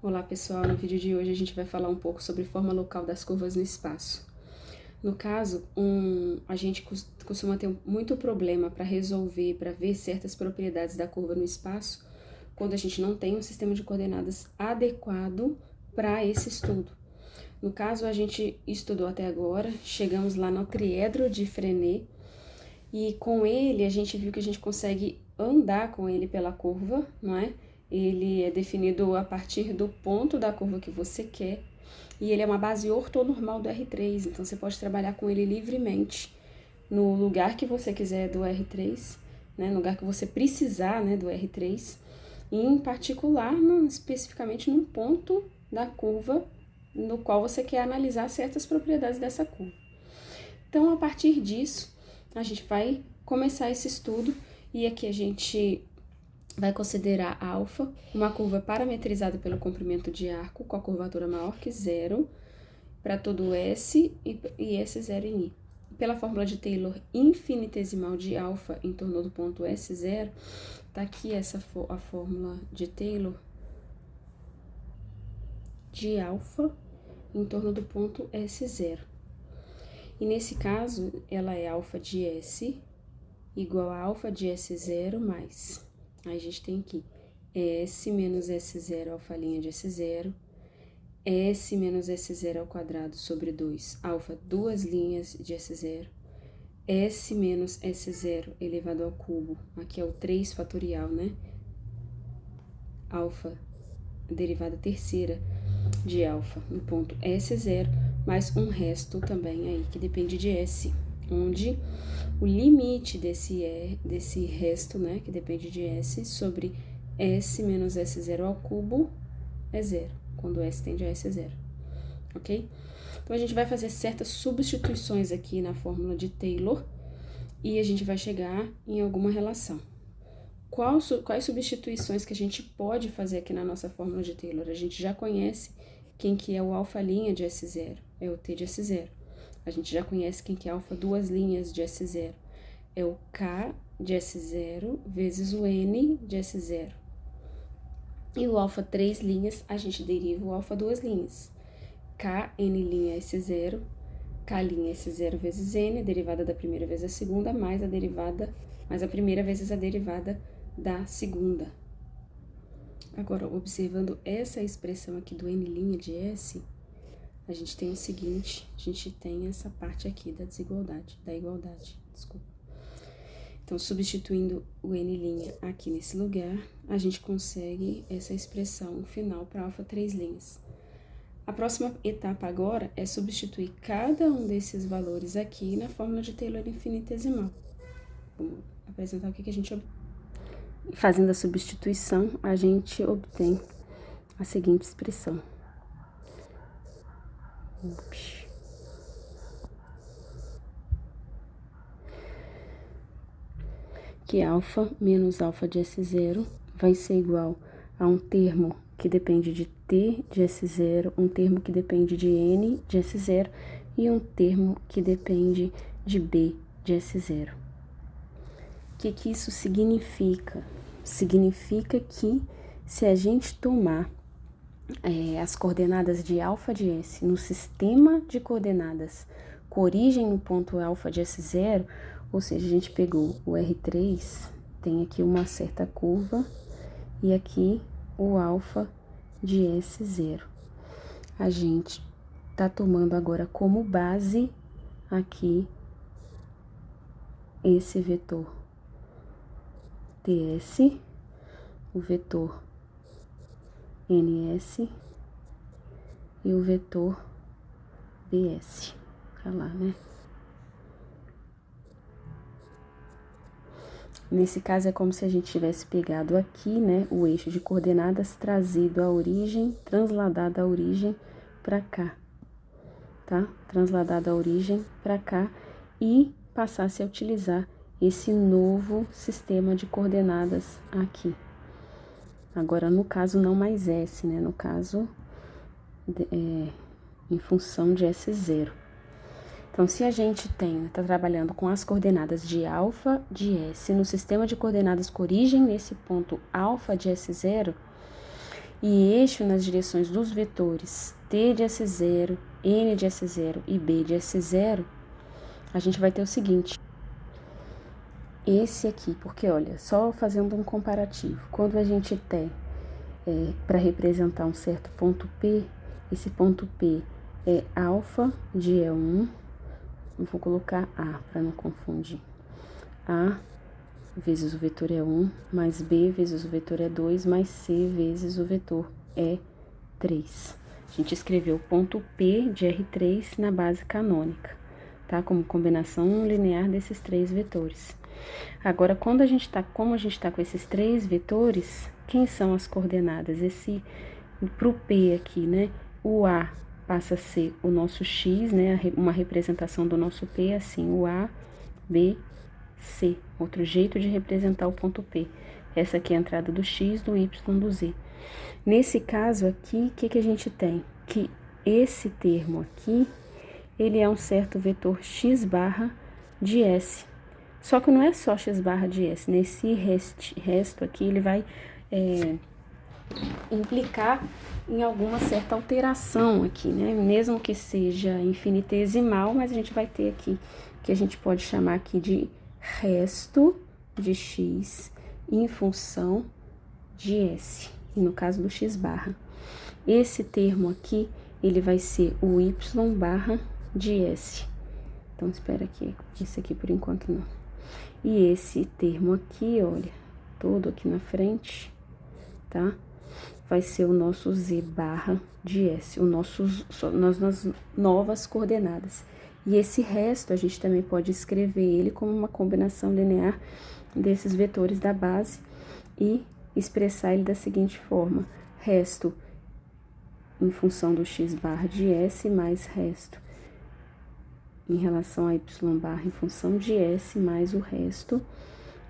Olá pessoal, no vídeo de hoje a gente vai falar um pouco sobre forma local das curvas no espaço. No caso, a gente costuma ter muito problema para resolver, para ver certas propriedades da curva no espaço, quando a gente não tem um sistema de coordenadas adequado para esse estudo. No caso, a gente estudou até agora, chegamos lá no triedro de Frenet, e com ele a gente viu que a gente consegue andar com ele pela curva, não é? Ele é definido a partir do ponto da curva que você quer, e ele é uma base ortonormal do R3, então você pode trabalhar com ele livremente no lugar que você quiser do R3, né, no lugar que você precisar, né, do R3, e em particular, especificamente num ponto da curva no qual você quer analisar certas propriedades dessa curva. Então, a partir disso, a gente vai começar esse estudo, e aqui a gente vai considerar alfa uma curva parametrizada pelo comprimento de arco com a curvatura maior que zero para todo S e S0 em I. Pela fórmula de Taylor infinitesimal de alfa em torno do ponto S0, tá aqui a fórmula de Taylor de alfa em torno do ponto S0. E nesse caso, ela é alfa de S igual a alfa de S0 mais. Aí a gente tem aqui S menos S0 alfa' de S0, S menos S0 ao quadrado sobre 2 alfa duas linhas de S0, S menos S0 elevado ao cubo, aqui é o 3 fatorial, né? Alfa, derivada terceira de alfa no ponto S0, mais um resto também aí que depende de S, onde o limite desse resto, né, que depende de S, sobre S menos S0 ao cubo é zero, quando S tende a S é zero, ok? Então, a gente vai fazer certas substituições aqui na fórmula de Taylor e a gente vai chegar em alguma relação. Quais substituições que a gente pode fazer aqui na nossa fórmula de Taylor? A gente já conhece quem que é o alfa' de S0, é o T de S0. A gente já conhece quem que é alfa duas linhas de S0, é o K de S0 vezes o N de S0. E o alfa 3 linhas, a gente deriva o alfa duas linhas. K, N' S0, K' S0 vezes N, a derivada da primeira vezes a segunda, mais a primeira vezes a derivada da segunda. Agora, observando essa expressão aqui do N' de S, a gente tem o seguinte, a gente tem essa parte aqui da igualdade, desculpa. Então, substituindo o N' aqui nesse lugar, a gente consegue essa expressão final para alfa 3 linhas. A próxima etapa agora é substituir cada um desses valores aqui na fórmula de Taylor infinitesimal. Vamos apresentar o que a gente obtém. Fazendo a substituição, a gente obtém a seguinte expressão. Que alfa menos alfa de S0 vai ser igual a um termo que depende de T de S0, um termo que depende de N de S0 e um termo que depende de B de S0. O que isso significa? Significa que se a gente tomar as coordenadas de alfa de S no sistema de coordenadas com origem no ponto alfa de S0, ou seja, a gente pegou o R3, tem aqui uma certa curva, e aqui o alfa de S0. A gente tá tomando agora como base aqui esse vetor TS, o vetor NS e o vetor BS, tá lá, né? Nesse caso, é como se a gente tivesse pegado aqui, né, o eixo de coordenadas, trazido a origem, transladado a origem para cá, tá? Transladado a origem para cá e passasse a utilizar esse novo sistema de coordenadas aqui. Agora, no caso, não mais S, né? No caso, em função de S0. Então, se a gente tá trabalhando com as coordenadas de alfa de S no sistema de coordenadas com origem nesse ponto alfa de S0, e eixo nas direções dos vetores t de S0, n de S0 e b de S0, a gente vai ter o seguinte, esse aqui, porque olha, só fazendo um comparativo, quando a gente tem, para representar um certo ponto P, esse ponto P é alfa de E1, vou colocar A para não confundir, A vezes o vetor E1, mais B vezes o vetor E2, mais C vezes o vetor E3. A gente escreveu o ponto P de R3 na base canônica, tá? Como combinação linear desses três vetores. Agora, como a gente tá com esses três vetores, quem são as coordenadas? Pro P aqui, né? O A passa a ser o nosso X, né? Uma representação do nosso P, assim, o A, B, C. Outro jeito de representar o ponto P. Essa aqui é a entrada do X, do Y, do Z. Nesse caso aqui, o que a gente tem? Que esse termo aqui, ele é um certo vetor X barra de S. Só que não é só X barra de S. Nesse resto aqui, ele vai implicar em alguma certa alteração aqui, né? Mesmo que seja infinitesimal, mas a gente vai ter aqui, que a gente pode chamar aqui de resto de X em função de S, e no caso do X barra. Esse termo aqui, ele vai ser o Y barra de S. Então, espera aqui, esse aqui por enquanto não. E esse termo aqui, olha, todo aqui na frente, tá? Vai ser o nosso Z barra de S, nas novas coordenadas. E esse resto, a gente também pode escrever ele como uma combinação linear desses vetores da base e expressar ele da seguinte forma: resto em função do X barra de S mais resto em relação a Y barra em função de S, mais o resto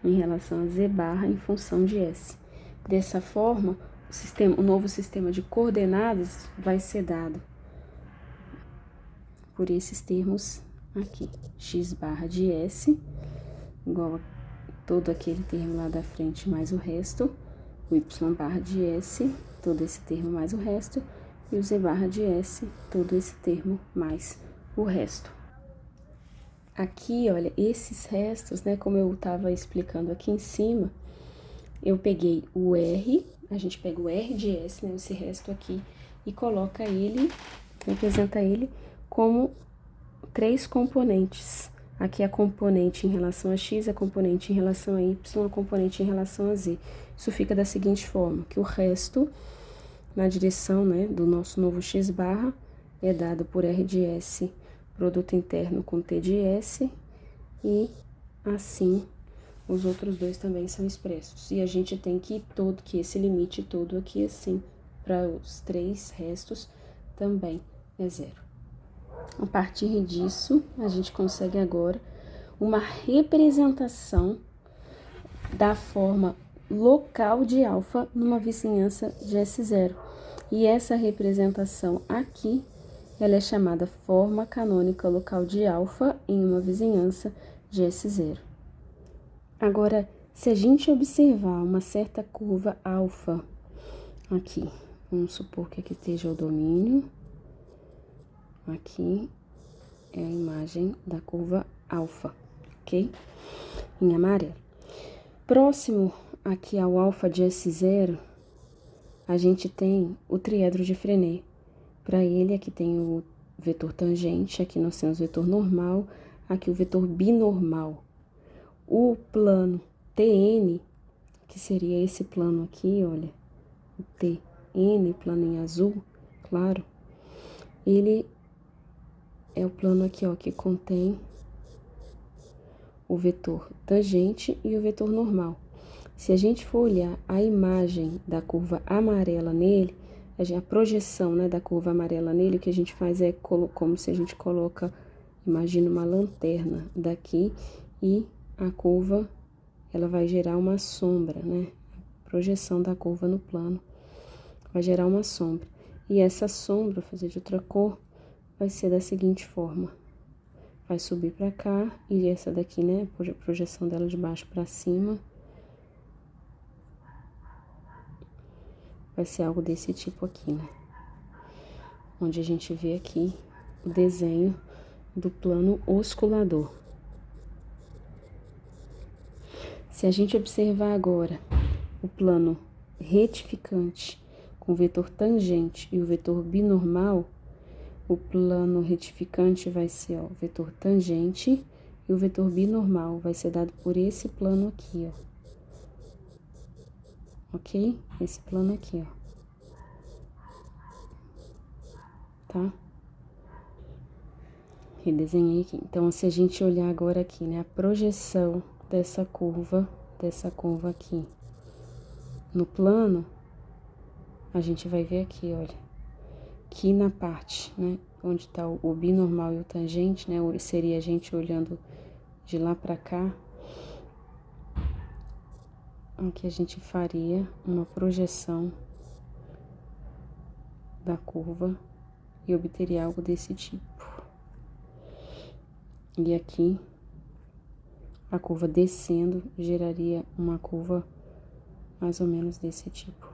em relação a Z barra em função de S. Dessa forma, o novo sistema de coordenadas vai ser dado por esses termos aqui. X barra de S, igual a todo aquele termo lá da frente mais o resto. O Y barra de S, todo esse termo mais o resto. E o Z barra de S, todo esse termo mais o resto. Aqui, olha, esses restos, né, como eu estava explicando aqui em cima, eu peguei o R, a gente pega o R de S, né, esse resto aqui, e coloca ele, representa ele como três componentes. Aqui a componente em relação a X, a componente em relação a Y, a componente em relação a Z. Isso fica da seguinte forma, que o resto, na direção, né, do nosso novo X barra, é dado por R de S, produto interno com T de S, e assim os outros dois também são expressos. E a gente tem que esse limite todo aqui, assim, para os três restos também é zero. A partir disso, a gente consegue agora uma representação da forma local de alfa numa vizinhança de S0. E essa representação aqui, ela é chamada forma canônica local de alfa em uma vizinhança de S0. Agora, se a gente observar uma certa curva alfa aqui, vamos supor que aqui esteja o domínio, aqui é a imagem da curva alfa, ok? Em amarelo. Próximo aqui ao alfa de S0, a gente tem o triedro de Frenet. Para ele, aqui tem o vetor tangente, aqui nós temos o vetor normal, aqui o vetor binormal. O plano TN, que seria esse plano aqui, olha, o TN, plano em azul, claro, ele é o plano aqui, ó, que contém o vetor tangente e o vetor normal. Se a gente for olhar a imagem da curva amarela nele, a projeção, né, da curva amarela nele, o que a gente faz é como se a gente coloca, imagina uma lanterna daqui e a curva, ela vai gerar uma sombra, né? A projeção da curva no plano vai gerar uma sombra. E essa sombra, vou fazer de outra cor, vai ser da seguinte forma. Vai subir para cá e essa daqui, né, a projeção dela de baixo para cima, vai ser algo desse tipo aqui, né? Onde a gente vê aqui o desenho do plano osculador. Se a gente observar agora o plano retificante com o vetor tangente e o vetor binormal, o plano retificante vai ser, ó, o vetor tangente e o vetor binormal vai ser dado por esse plano aqui, ó. Ok? Esse plano aqui, ó. Tá? Redesenhei aqui. Então, se a gente olhar agora aqui, né, a projeção dessa curva aqui no plano, a gente vai ver aqui, olha, que na parte, né, onde tá o binormal e o tangente, né, seria a gente olhando de lá pra cá, aqui a gente faria uma projeção da curva e obteria algo desse tipo. E aqui, a curva descendo geraria uma curva mais ou menos desse tipo.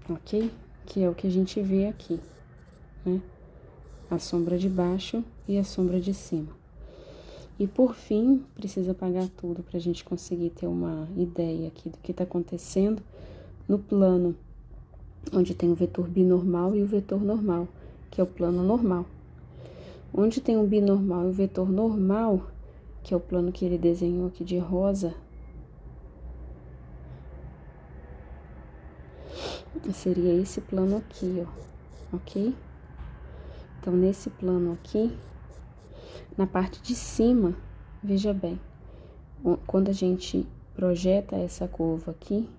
Ok? Que é o que a gente vê aqui, né? A sombra de baixo e a sombra de cima. E por fim, precisa apagar tudo para a gente conseguir ter uma ideia aqui do que está acontecendo no plano, onde tem o vetor binormal e o vetor normal, que é o plano normal. Onde tem o binormal e o vetor normal, que é o plano que ele desenhou aqui de rosa, seria esse plano aqui, ó, ok? Então, nesse plano aqui, na parte de cima, veja bem, quando a gente projeta essa curva aqui,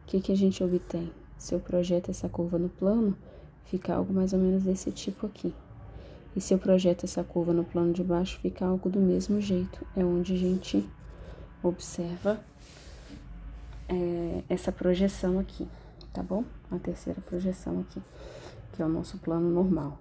o que que a gente obtém? Se eu projeto essa curva no plano, fica algo mais ou menos desse tipo aqui. E se eu projeto essa curva no plano de baixo, fica algo do mesmo jeito. É onde a gente observa essa projeção aqui, tá bom? A terceira projeção aqui, que é o nosso plano normal.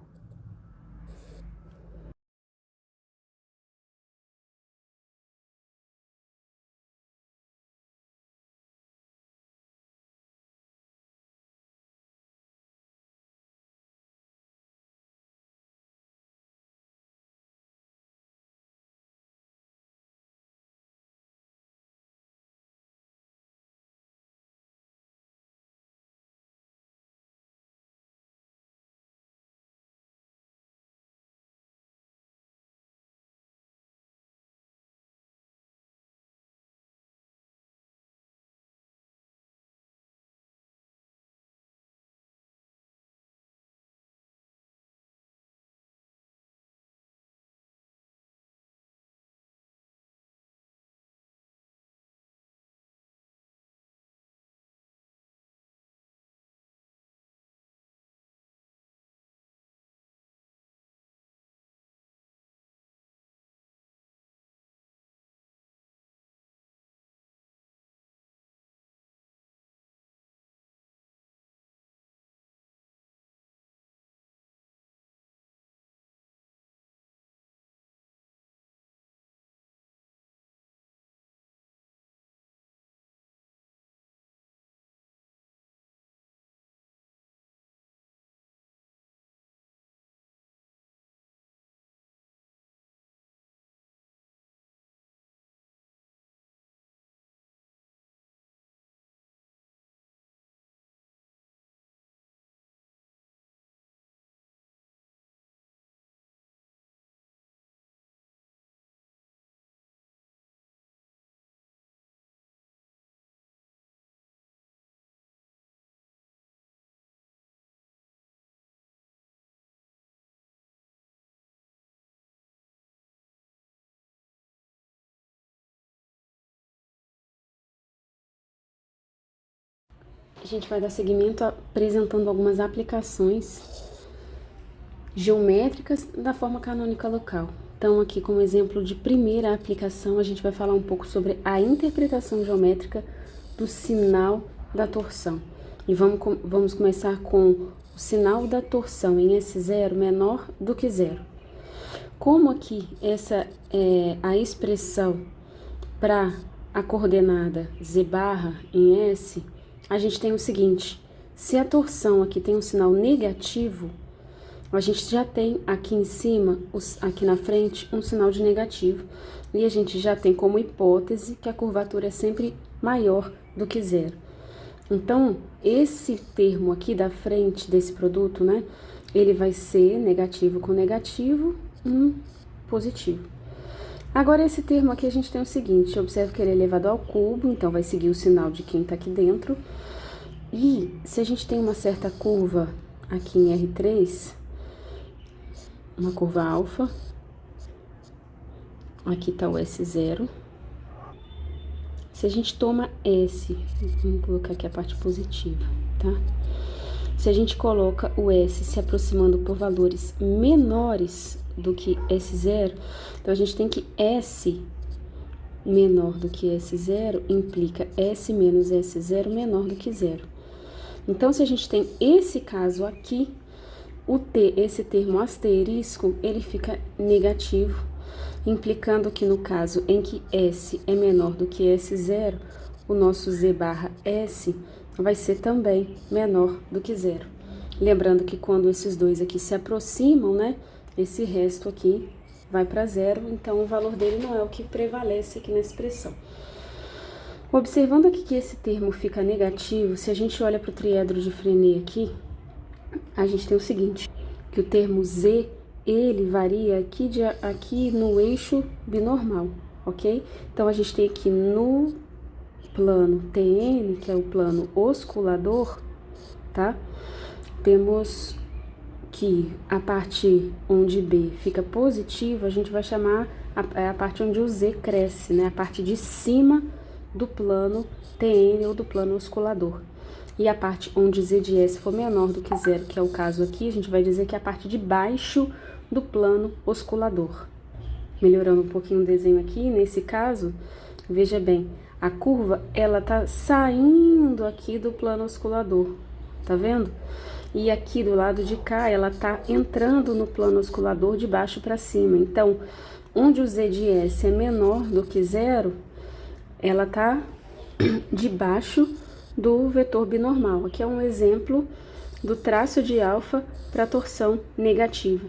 A gente vai dar seguimento apresentando algumas aplicações geométricas da forma canônica local. Então, aqui como exemplo de primeira aplicação, a gente vai falar um pouco sobre a interpretação geométrica do sinal da torção. E vamos começar com o sinal da torção em S0 menor do que zero. Como aqui essa é a expressão para a coordenada z barra em S, a gente tem o seguinte: se a torção aqui tem um sinal negativo, a gente já tem aqui em cima, aqui na frente, um sinal de negativo. E a gente já tem como hipótese que a curvatura é sempre maior do que zero. Então, esse termo aqui da frente desse produto, né, ele vai ser negativo com negativo, positivo. Agora, esse termo aqui a gente tem o seguinte: observe que ele é elevado ao cubo, então vai seguir o sinal de quem tá aqui dentro. E se a gente tem uma certa curva aqui em R3, uma curva alfa, aqui tá o S0. Se a gente toma S, vamos colocar aqui a parte positiva, tá? Se a gente coloca o S se aproximando por valores menores do que S0, então a gente tem que S menor do que S0 implica S menos S0 menor do que zero. Então, se a gente tem esse caso aqui, esse termo asterisco, ele fica negativo, implicando que no caso em que S é menor do que S0, o nosso Z barra S vai ser também menor do que zero. Lembrando que quando esses dois aqui se aproximam, né, esse resto aqui vai para zero, então o valor dele não é o que prevalece aqui na expressão. Observando aqui que esse termo fica negativo, se a gente olha para o triedro de Frenet aqui, a gente tem o seguinte, que o termo Z, ele varia aqui no eixo binormal, ok? Então, a gente tem aqui no plano TN, que é o plano osculador, tá? Temos que a parte onde B fica positiva, a gente vai chamar a parte onde o Z cresce, né? A parte de cima do plano TN ou do plano osculador. E a parte onde Z de S for menor do que zero, que é o caso aqui, a gente vai dizer que é a parte de baixo do plano osculador. Melhorando um pouquinho o desenho aqui, nesse caso, veja bem, a curva, ela tá saindo aqui do plano osculador, tá vendo? E aqui do lado de cá, ela tá entrando no plano osculador de baixo para cima. Então, onde o Z de S é menor do que zero, ela tá debaixo do vetor binormal. Aqui é um exemplo do traço de alfa para torção negativa.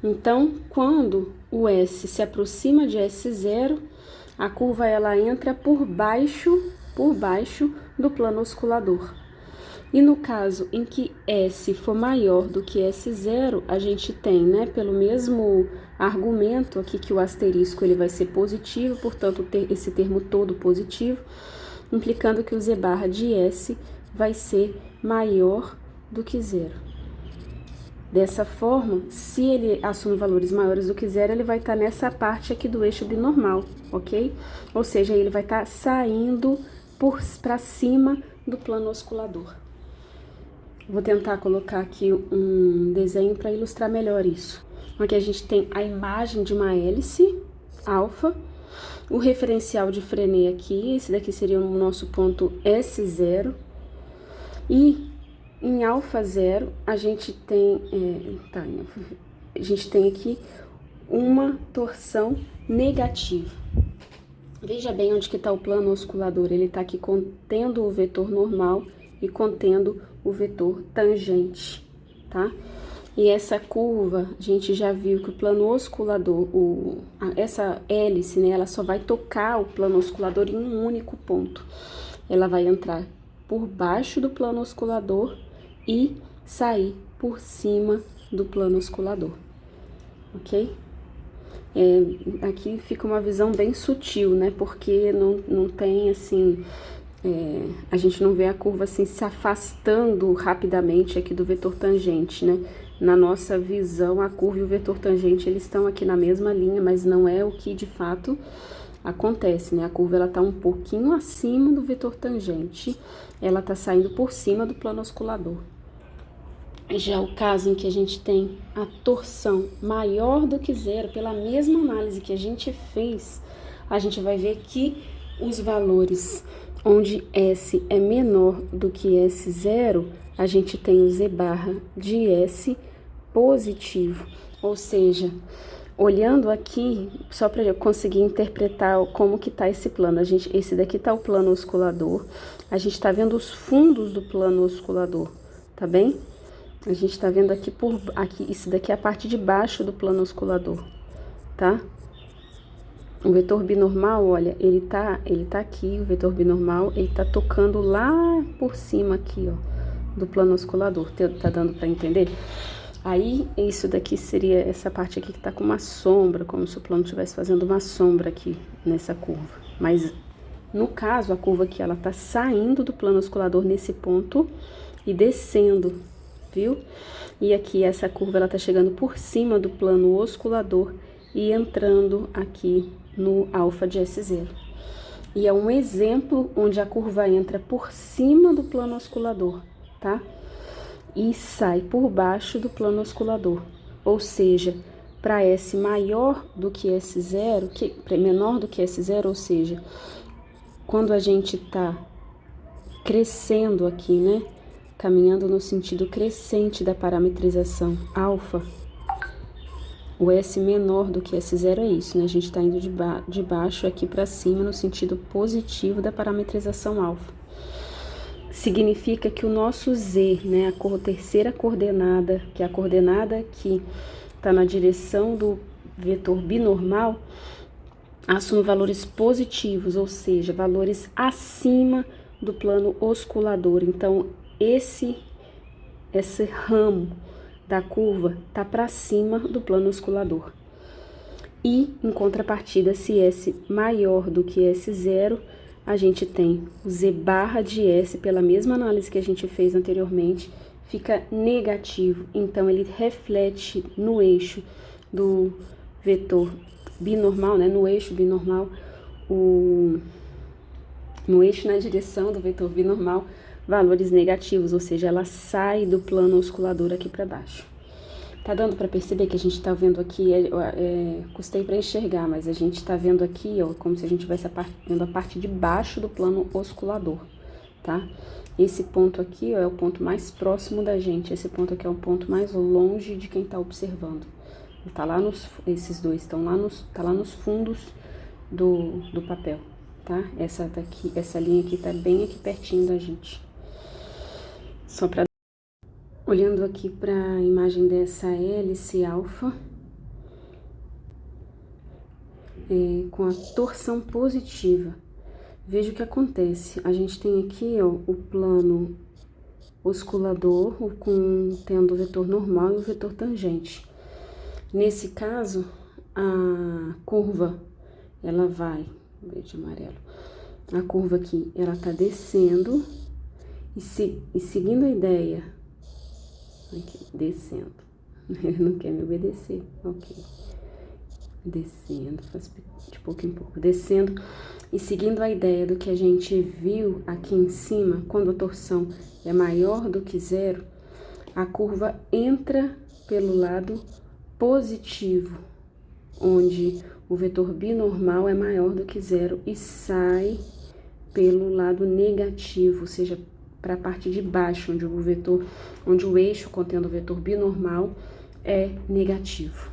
Então, quando o S se aproxima de S0, a curva ela entra por baixo do plano osculador. E no caso em que S for maior do que S0, a gente tem, né, pelo mesmo argumento aqui que o asterisco ele vai ser positivo, portanto, esse termo todo positivo, implicando que o Z barra de S vai ser maior do que zero. Dessa forma, se ele assume valores maiores do que zero, ele vai estar nessa parte aqui do eixo binormal, ok? Ou seja, ele vai estar saindo para cima do plano osculador. Vou tentar colocar aqui um desenho para ilustrar melhor isso. Aqui a gente tem a imagem de uma hélice alfa, o referencial de Frenet aqui, esse daqui seria o nosso ponto S0, e em alfa 0 a gente tem, a gente tem aqui uma torção negativa. Veja bem onde que está o plano osculador, ele está aqui contendo o vetor normal e contendo o vetor tangente, tá? E essa curva, a gente já viu que o plano osculador, essa hélice, né, ela só vai tocar o plano osculador em um único ponto. Ela vai entrar por baixo do plano osculador e sair por cima do plano osculador, ok? Aqui fica uma visão bem sutil, né, porque não tem, assim, a gente não vê a curva, assim, se afastando rapidamente aqui do vetor tangente, né? Na nossa visão, a curva e o vetor tangente, eles estão aqui na mesma linha, mas não é o que de fato acontece, né? A curva, ela tá um pouquinho acima do vetor tangente, ela tá saindo por cima do plano osculador. Já o caso em que a gente tem a torção maior do que zero, pela mesma análise que a gente fez, a gente vai ver que os valores onde S é menor do que S0, a gente tem o Z barra de S positivo, ou seja, olhando aqui, só para eu conseguir interpretar como que tá esse plano. Esse daqui tá o plano osculador. A gente tá vendo os fundos do plano osculador, tá bem? A gente tá vendo aqui isso daqui é a parte de baixo do plano osculador, tá? O vetor binormal, olha, ele tá aqui, o vetor binormal, ele tá tocando lá por cima aqui, ó, do plano osculador. Tá dando para entender? Aí, isso daqui seria essa parte aqui que tá com uma sombra, como se o plano estivesse fazendo uma sombra aqui nessa curva. Mas, no caso, a curva aqui, ela tá saindo do plano osculador nesse ponto e descendo, viu? E aqui, essa curva, ela tá chegando por cima do plano osculador e entrando aqui no alfa de S0. E é um exemplo onde a curva entra por cima do plano osculador, tá? E sai por baixo do plano osculador. Ou seja, para S maior do que S0, menor do que S0, ou seja, quando a gente tá crescendo aqui, né? Caminhando no sentido crescente da parametrização alfa, o S menor do que S0 é isso, né? A gente tá indo de baixo aqui para cima no sentido positivo da parametrização alfa. Significa que o nosso Z, né, a terceira coordenada, que é a coordenada que está na direção do vetor binormal, assume valores positivos, ou seja, valores acima do plano osculador. Então, esse ramo da curva está para cima do plano osculador. E, em contrapartida, se S maior do que S0, a gente tem o Z barra de S, pela mesma análise que a gente fez anteriormente, fica negativo. Então, ele reflete no eixo do vetor binormal, né? No eixo binormal, no eixo na direção do vetor binormal, valores negativos, ou seja, ela sai do plano osculador aqui para baixo. Tá dando para perceber que a gente tá vendo aqui, custei para enxergar, mas a gente tá vendo aqui, ó, como se a gente estivesse vendo a parte de baixo do plano osculador, tá? Esse ponto aqui, ó, é o ponto mais próximo da gente, esse ponto aqui é o ponto mais longe de quem tá observando. Tá lá esses dois estão lá tá lá nos fundos do papel, tá? Essa linha aqui tá bem aqui pertinho da gente. Só para olhando aqui para a imagem dessa hélice alfa, com a torção positiva, veja o que acontece. A gente tem aqui, ó, o plano osculador, tendo o vetor normal e o vetor tangente. Nesse caso, a curva, ela vai, verde e amarelo, a curva aqui, ela tá descendo e seguindo a ideia, aqui, descendo, ele não quer me obedecer, ok, descendo, faz de pouco em pouco, descendo e seguindo a ideia do que a gente viu aqui em cima, quando a torção é maior do que zero, a curva entra pelo lado positivo, onde o vetor binormal é maior do que zero e sai pelo lado negativo, ou seja, para a parte de baixo, onde o eixo contendo o vetor binormal é negativo.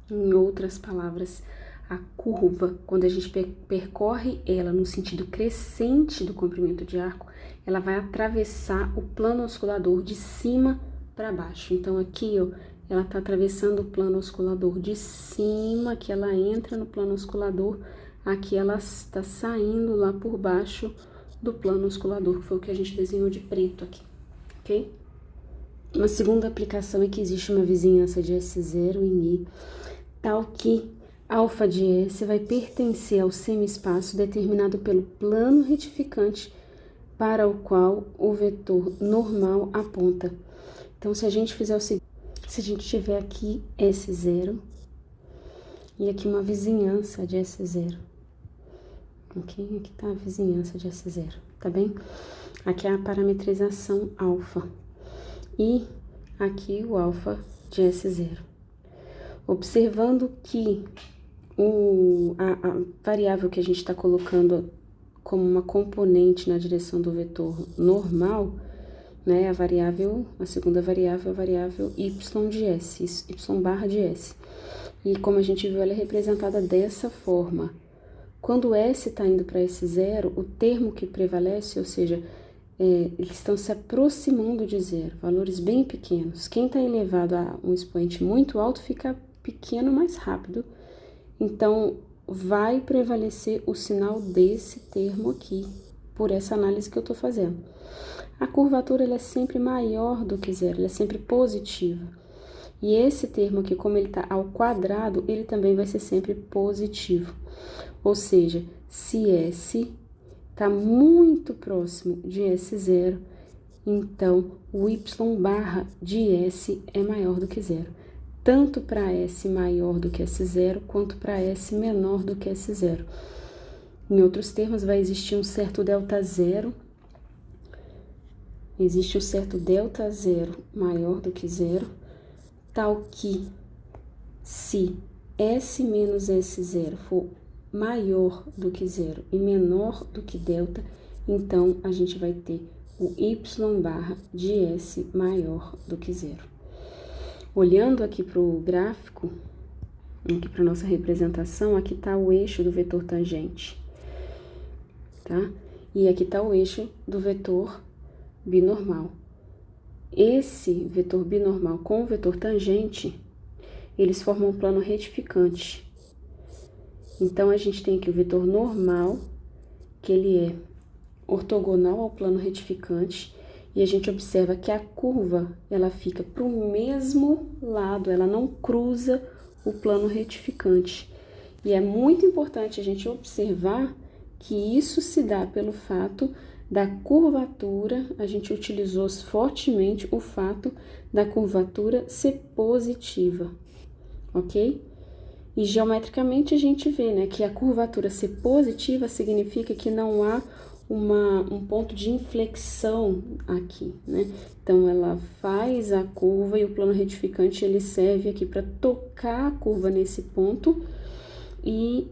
Em outras palavras, a curva, quando a gente percorre ela no sentido crescente do comprimento de arco, ela vai atravessar o plano osculador de cima para baixo. Então, aqui, ó, ela está atravessando o plano osculador de cima, aqui ela entra no plano osculador, aqui ela está saindo lá por baixo do plano osculador, que foi o que a gente desenhou de preto aqui, ok? Uma segunda aplicação é que existe uma vizinhança de S0 em I, tal que alfa de S vai pertencer ao semi-espaço determinado pelo plano retificante para o qual o vetor normal aponta. Então, se a gente fizer o seguinte, se a gente tiver aqui S0 e aqui uma vizinhança de S0, ok? Aqui tá a vizinhança de S0, tá bem? Aqui é a parametrização alfa e aqui o alfa de S0. Observando que a variável que a gente está colocando como uma componente na direção do vetor normal, né? A segunda variável é a variável y de S, y barra de S. E como a gente viu, ela é representada dessa forma. Quando S está indo para S0, o termo que prevalece, ou seja, eles estão se aproximando de zero, valores bem pequenos. Quem está elevado a um expoente muito alto fica pequeno mais rápido, então vai prevalecer o sinal desse termo aqui, por essa análise que eu estou fazendo. A curvatura ela é sempre maior do que zero, ela é sempre positiva. E esse termo aqui, como ele está ao quadrado, ele também vai ser sempre positivo. Ou seja, se S está muito próximo de S0, então o y barra de S é maior do que zero. Tanto para S maior do que S0, quanto para S menor do que S0. Em outros termos, vai existir um certo delta zero. Existe um certo delta zero maior do que zero, tal que se S menos S0 for maior do que zero e menor do que delta, então a gente vai ter o y barra de S maior do que zero. Olhando aqui para o gráfico, aqui para nossa representação, aqui está o eixo do vetor tangente, tá? E aqui está o eixo do vetor binormal. Esse vetor binormal com o vetor tangente, eles formam um plano retificante. Então, a gente tem aqui o vetor normal, que ele é ortogonal ao plano retificante, e a gente observa que a curva, ela fica para o mesmo lado, ela não cruza o plano retificante. E é muito importante a gente observar que isso se dá pelo fato da curvatura, a gente utilizou fortemente o fato da curvatura ser positiva, ok? E geometricamente a gente vê, né, que a curvatura ser positiva significa que não há um ponto de inflexão aqui, né? Então, ela faz a curva e o plano retificante, ele serve aqui para tocar a curva nesse ponto e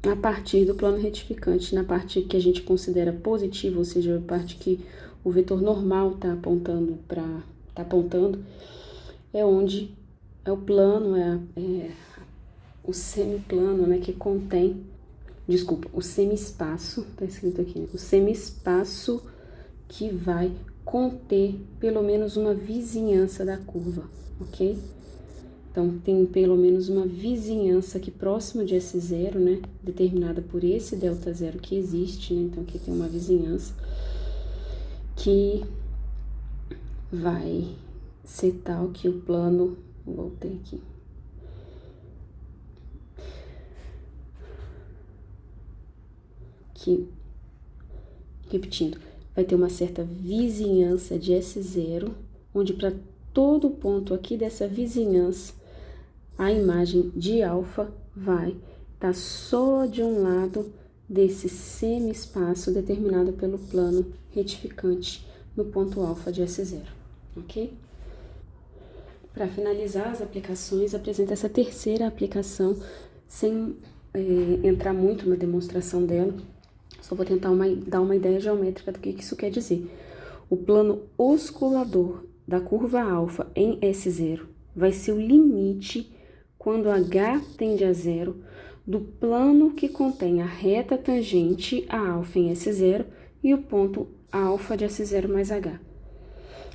a partir do plano retificante, na parte que a gente considera positiva, ou seja, a parte que o vetor normal está apontando, é onde é o plano, o semiplano, né, que contém, o semi-espaço, tá escrito aqui, né, o semi-espaço que vai conter pelo menos uma vizinhança da curva, ok? Então, tem pelo menos uma vizinhança aqui próxima de S0, né, determinada por esse delta zero que existe, né, então aqui tem uma vizinhança que vai ser tal que o plano, voltei aqui, repetindo, vai ter uma certa vizinhança de S0, onde para todo ponto aqui dessa vizinhança, a imagem de alfa vai estar só de um lado desse semi-espaço determinado pelo plano retificante no ponto alfa de S0, ok? Para finalizar as aplicações, apresenta essa terceira aplicação, sem entrar muito na demonstração dela, só vou tentar dar uma ideia geométrica do que isso quer dizer. O plano osculador da curva alfa em S0 vai ser o limite quando h tende a zero do plano que contém a reta tangente a alfa em S0 e o ponto alfa de S0 mais h.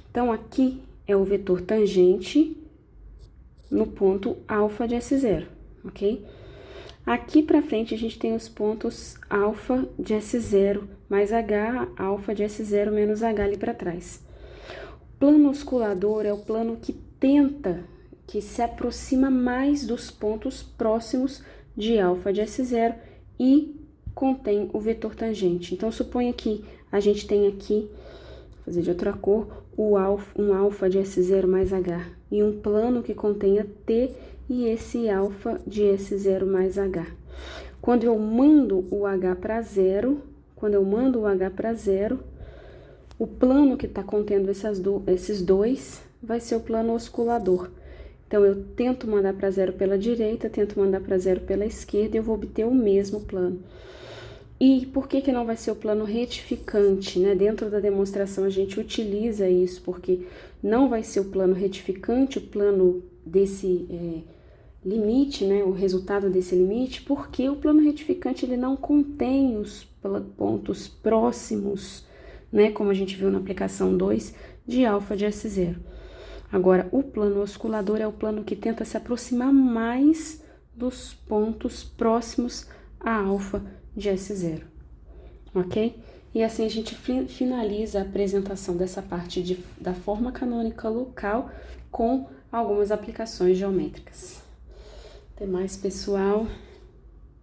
Então, aqui é o vetor tangente no ponto alfa de S0, ok? Aqui para frente, a gente tem os pontos alfa de S0 mais h, alfa de S0 menos h ali para trás. O plano osculador é o plano que se aproxima mais dos pontos próximos de alfa de S0 e contém o vetor tangente. Então, suponha que a gente tem aqui, vou fazer de outra cor, um alfa de S0 mais h e um plano que contenha t e esse alfa de S0 mais h. Quando eu mando o h para zero, o plano que está contendo esses dois vai ser o plano osculador. Então, eu tento mandar para zero pela direita, tento mandar para zero pela esquerda e eu vou obter o mesmo plano. E por que que não vai ser o plano retificante, né? Dentro da demonstração a gente utiliza isso, porque não vai ser o plano retificante, o plano desse limite, né? O resultado desse limite, porque o plano retificante ele não contém os pontos próximos, né? Como a gente viu na aplicação 2 de alfa de S0. Agora, o plano osculador é o plano que tenta se aproximar mais dos pontos próximos a alfa de S0, ok? E assim a gente finaliza a apresentação dessa parte da forma canônica local com algumas aplicações geométricas. Até mais, pessoal!